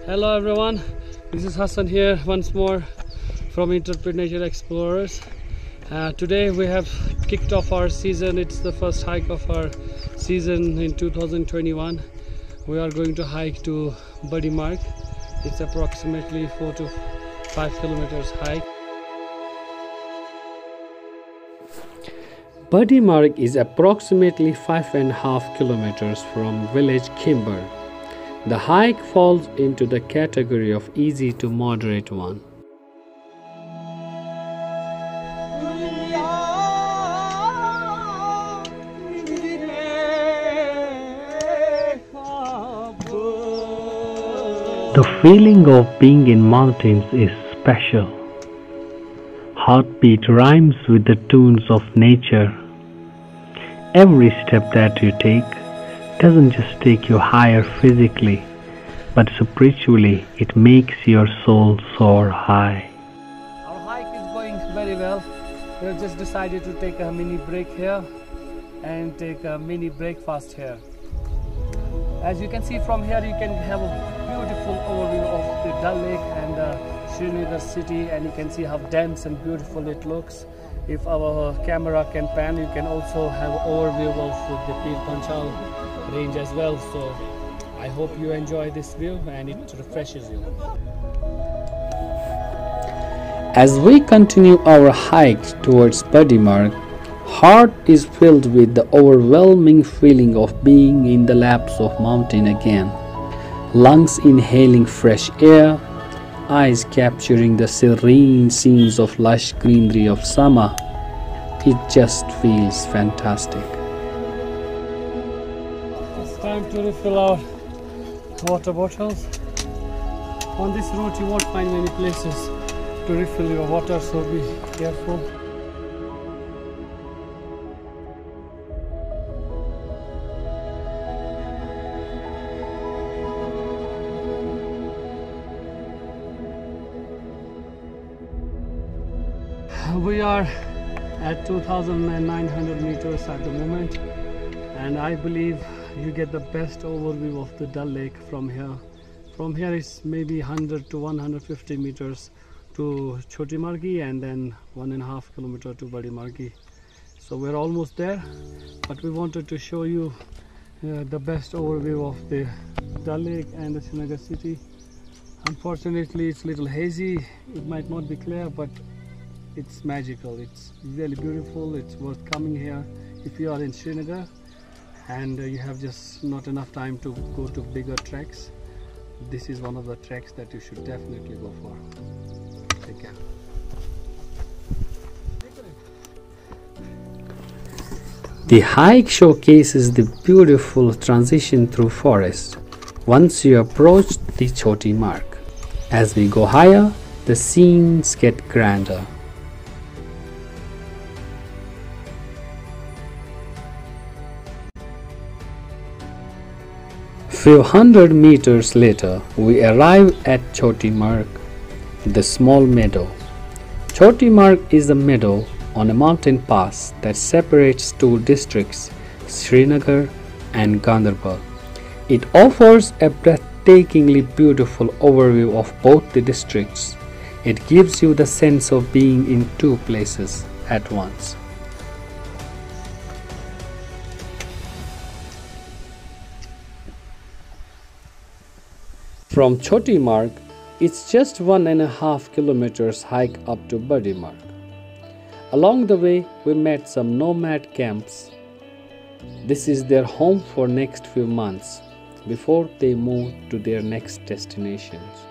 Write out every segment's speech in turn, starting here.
Hello everyone, this is Hassan here once more from Intrepid Nature Explorers. Today we have kicked off our season. It's the first hike of our season in 2021. We are going to hike to Badimarg. It's approximately 4 to 5 kilometers hike. Badimarg is approximately 5.5 kilometers from village Khimber. The hike falls into the category of easy to moderate one. The feeling of being in mountains is special. Heartbeat rhymes with the tunes of nature. Every step that you take doesn't just take you higher physically, but spiritually it makes your soul soar high. Our hike is going very well. We have just decided to take a mini break here and take a mini breakfast here. As you can see from here, you can have a beautiful overview of the Dal Lake and Srinagar city, and you can see how dense and beautiful it looks. If our camera can pan, you can also have an overview of the Pir Panchal range as well. So I hope you enjoy this view and it refreshes you. As we continue our hike towards Badimarg, heart is filled with the overwhelming feeling of being in the laps of mountain again. Lungs inhaling fresh air, eyes capturing the serene scenes of lush greenery of summer. It just feels fantastic. It's time to refill our water bottles. On this route you won't find many places to refill your water, so be careful. We are at 2,900 meters at the moment, and I believe you get the best overview of the Dal Lake from here. From here it's maybe 100 to 150 meters to Choti Margi, and then 1.5 kilometer to Badimarg. So we're almost there, but we wanted to show you the best overview of the Dal Lake and the Srinagar city. Unfortunately it's a little hazy, it might not be clear, but it's magical. It's really beautiful. It's worth coming here if you are in Srinagar and you have just not enough time to go to bigger treks. This is one of the treks that you should definitely go for. Take care. The hike showcases the beautiful transition through forest once you approach the Choti Marg. As we go higher, the scenes get grander. Few hundred meters later, we arrive at Choti Marg, the small meadow. Choti Marg is a meadow on a mountain pass that separates two districts, Srinagar and Ganderbal. It offers a breathtakingly beautiful overview of both the districts. It gives you the sense of being in two places at once. From Choti Marg, it's just 1.5 kilometers hike up to Badimarg. Along the way, we met some nomad camps. This is their home for next few months before they move to their next destinations.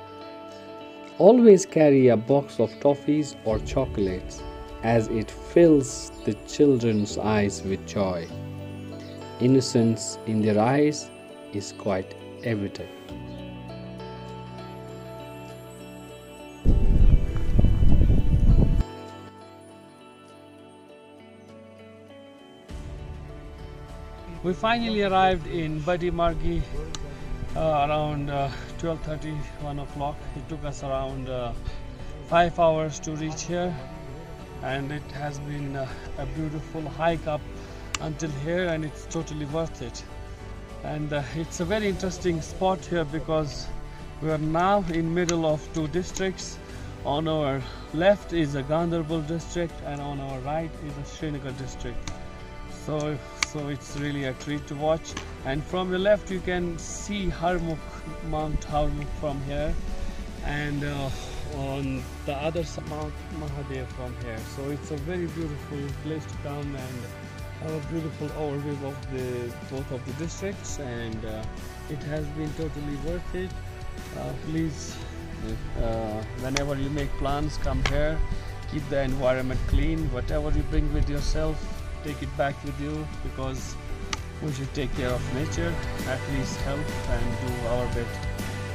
Always carry a box of toffees or chocolates, as it fills the children's eyes with joy. Innocence in their eyes is quite evident. We finally arrived in Badimarg around 12:30, 1 o'clock. It took us around 5 hours to reach here, and it has been a beautiful hike up until here, and it's totally worth it. And it's a very interesting spot here because We are now in middle of two districts. On our left is a Ganderbal district and on our right is a Srinagar district. So it's really a treat to watch. And from the left you can see Mount Harmukh from here, and on the other side Mount Mahadev from here. So it's a very beautiful place to come and have a beautiful overview of both of the districts, and it has been totally worth it. Please, whenever you make plans, come here, keep the environment clean. Whatever you bring with yourself, take it back with you, because we should take care of nature, at least help and do our bit.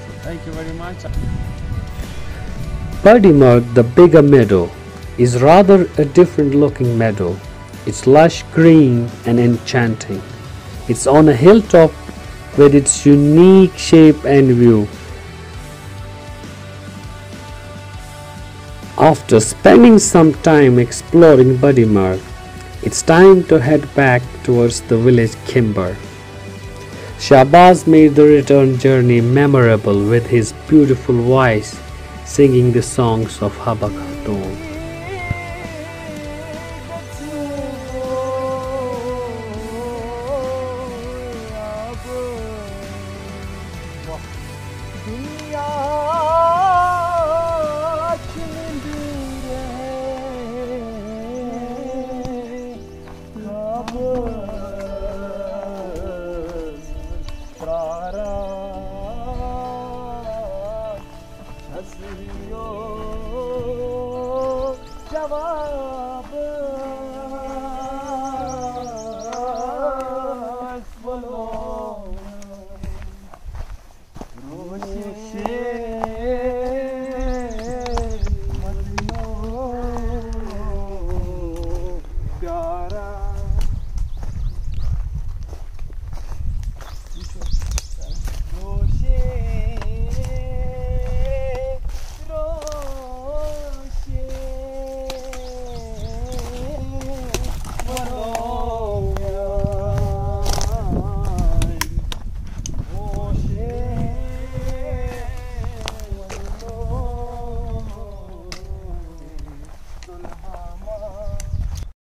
So thank you very much. Badimarg, the bigger meadow, is rather a different looking meadow. It's lush green and enchanting. It's on a hilltop with its unique shape and view. After spending some time exploring Badimarg, it's time to head back towards the village Khimber. Shahbaz made the return journey memorable with his beautiful voice, singing the songs of Habba Khatun.